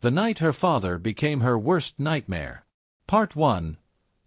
The night her father became her worst nightmare. Part 1.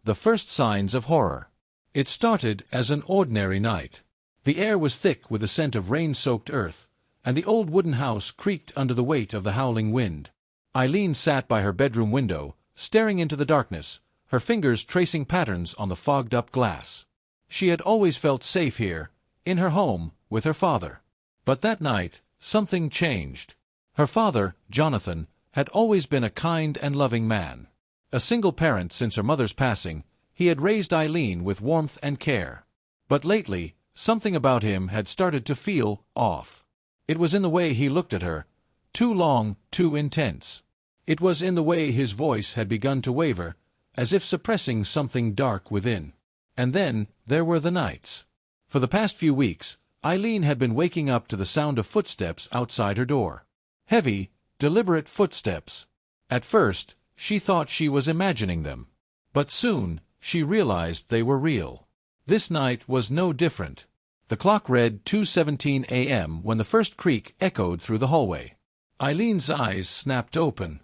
The First Signs of Horror. It started as an ordinary night. The air was thick with the scent of rain-soaked earth, and the old wooden house creaked under the weight of the howling wind. Eileen sat by her bedroom window, staring into the darkness, her fingers tracing patterns on the fogged-up glass. She had always felt safe here, in her home, with her father. But that night, something changed. Her father, Jonathan, had always been a kind and loving man. A single parent since her mother's passing, he had raised Eileen with warmth and care. But lately, something about him had started to feel off. It was in the way he looked at her, too long, too intense. It was in the way his voice had begun to waver, as if suppressing something dark within. And then there were the nights. For the past few weeks, Eileen had been waking up to the sound of footsteps outside her door. Heavy, deliberate footsteps. At first, she thought she was imagining them. But soon, she realized they were real. This night was no different. The clock read 2:17 a.m. when the first creak echoed through the hallway. Eileen's eyes snapped open.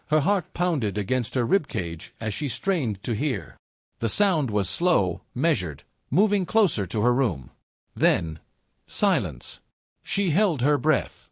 Her heart pounded against her ribcage as she strained to hear. The sound was slow, measured, moving closer to her room. Then, silence. She held her breath.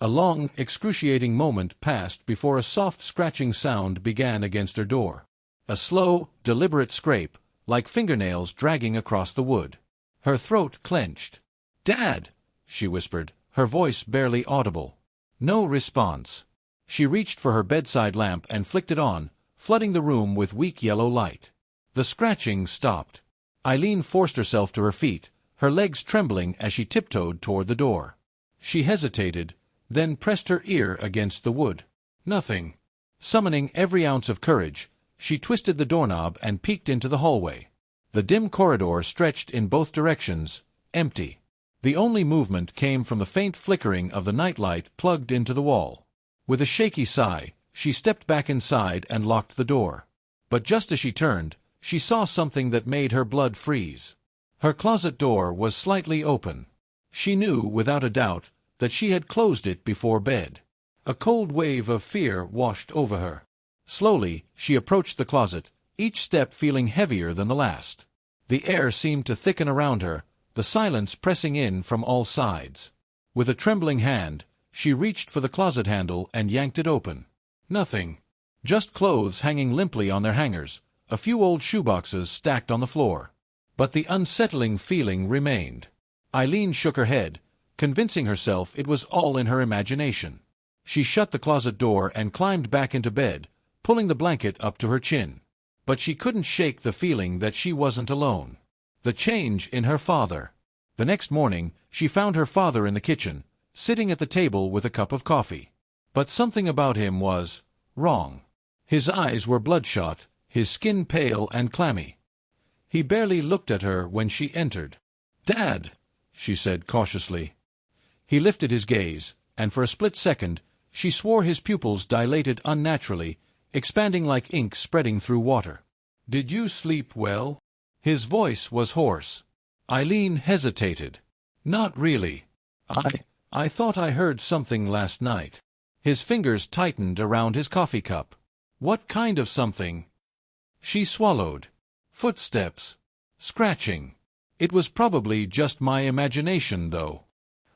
A long, excruciating moment passed before a soft scratching sound began against her door. A slow, deliberate scrape, like fingernails dragging across the wood. Her throat clenched. "Dad!" she whispered, her voice barely audible. No response. She reached for her bedside lamp and flicked it on, flooding the room with weak yellow light. The scratching stopped. Eileen forced herself to her feet, her legs trembling as she tiptoed toward the door. She hesitated, then pressed her ear against the wood. Nothing. Summoning every ounce of courage, she twisted the doorknob and peeked into the hallway. The dim corridor stretched in both directions, empty. The only movement came from the faint flickering of the nightlight plugged into the wall. With a shaky sigh, she stepped back inside and locked the door. But just as she turned, she saw something that made her blood freeze. Her closet door was slightly open. She knew, without a doubt, that she had closed it before bed. A cold wave of fear washed over her. Slowly, she approached the closet, each step feeling heavier than the last. The air seemed to thicken around her, the silence pressing in from all sides. With a trembling hand, she reached for the closet handle and yanked it open. Nothing. Just clothes hanging limply on their hangers, a few old shoeboxes stacked on the floor. But the unsettling feeling remained. Eileen shook her head, convincing herself it was all in her imagination. She shut the closet door and climbed back into bed, pulling the blanket up to her chin. But she couldn't shake the feeling that she wasn't alone. The change in her father. The next morning, she found her father in the kitchen, sitting at the table with a cup of coffee. But something about him was wrong. His eyes were bloodshot, his skin pale and clammy. He barely looked at her when she entered. "Dad," she said cautiously. He lifted his gaze, and for a split second, she swore his pupils dilated unnaturally, expanding like ink spreading through water. "Did you sleep well?" His voice was hoarse. Eileen hesitated. "Not really. I thought I heard something last night." His fingers tightened around his coffee cup. "What kind of something?" She swallowed. "Footsteps. Scratching. It was probably just my imagination, though."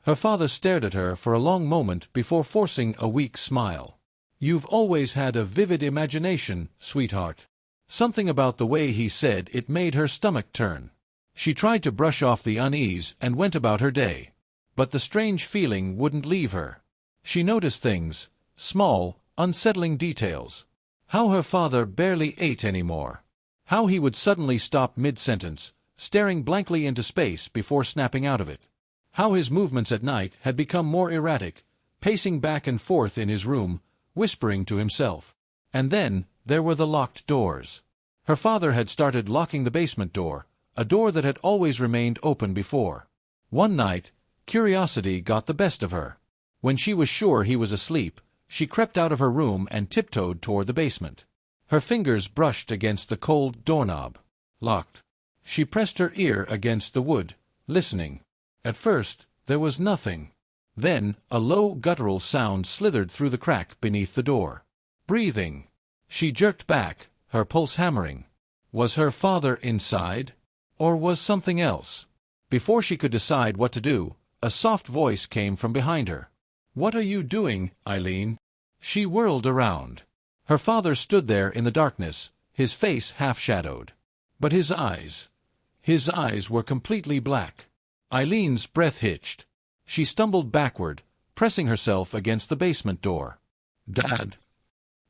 Her father stared at her for a long moment before forcing a weak smile. "You've always had a vivid imagination, sweetheart." Something about the way he said it made her stomach turn. She tried to brush off the unease and went about her day. But the strange feeling wouldn't leave her. She noticed things, small, unsettling details. How her father barely ate anymore. How he would suddenly stop mid-sentence, staring blankly into space before snapping out of it. How his movements at night had become more erratic, pacing back and forth in his room, whispering to himself. And then there were the locked doors. Her father had started locking the basement door, a door that had always remained open before. One night, curiosity got the best of her. When she was sure he was asleep, she crept out of her room and tiptoed toward the basement. Her fingers brushed against the cold doorknob. Locked. She pressed her ear against the wood, listening. At first, there was nothing. Then, a low, guttural sound slithered through the crack beneath the door. breathing. She jerked back, her pulse hammering. Was her father inside? Or was something else? Before she could decide what to do, a soft voice came from behind her. "What are you doing, Eileen?" She whirled around. Her father stood there in the darkness, his face half-shadowed. But his eyes were completely black. Eileen's breath hitched. She stumbled backward, pressing herself against the basement door. "Dad."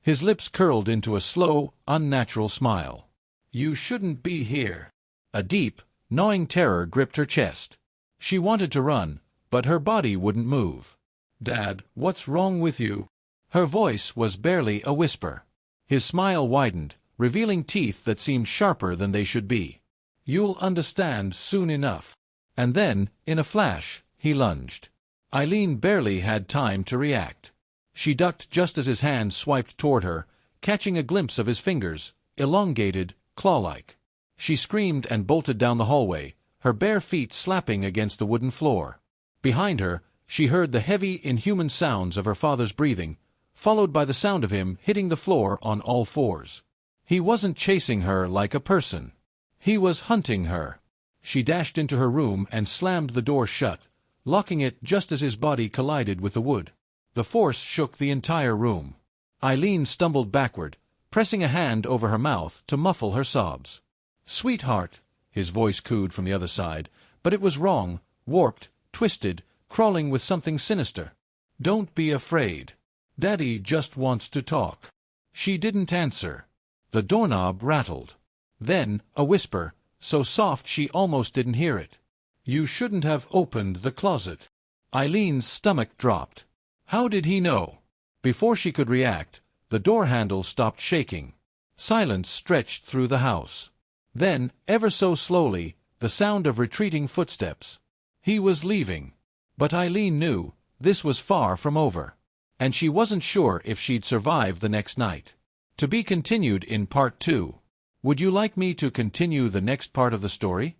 His lips curled into a slow, unnatural smile. "You shouldn't be here." A deep, gnawing terror gripped her chest. She wanted to run, but her body wouldn't move. "Dad, what's wrong with you?" Her voice was barely a whisper. His smile widened, revealing teeth that seemed sharper than they should be. "You'll understand soon enough." And then, in a flash, he lunged. Eileen barely had time to react. She ducked just as his hand swiped toward her, catching a glimpse of his fingers, elongated, claw-like. She screamed and bolted down the hallway, her bare feet slapping against the wooden floor. Behind her, she heard the heavy, inhuman sounds of her father's breathing, followed by the sound of him hitting the floor on all fours. He wasn't chasing her like a person. He was hunting her. She dashed into her room and slammed the door shut, locking it just as his body collided with the wood. The force shook the entire room. Eileen stumbled backward, pressing a hand over her mouth to muffle her sobs. "Sweetheart," his voice cooed from the other side, but it was wrong, warped, twisted, crawling with something sinister. "Don't be afraid. Daddy just wants to talk." She didn't answer. The doorknob rattled. Then, a whisper, so soft she almost didn't hear it. "You shouldn't have opened the closet." Eileen's stomach dropped. How did he know? Before she could react, the door handle stopped shaking. Silence stretched through the house. Then, ever so slowly, the sound of retreating footsteps. He was leaving. But Eileen knew this was far from over. And she wasn't sure if she'd survive the next night. To be continued in Part 2. Would you like me to continue the next part of the story?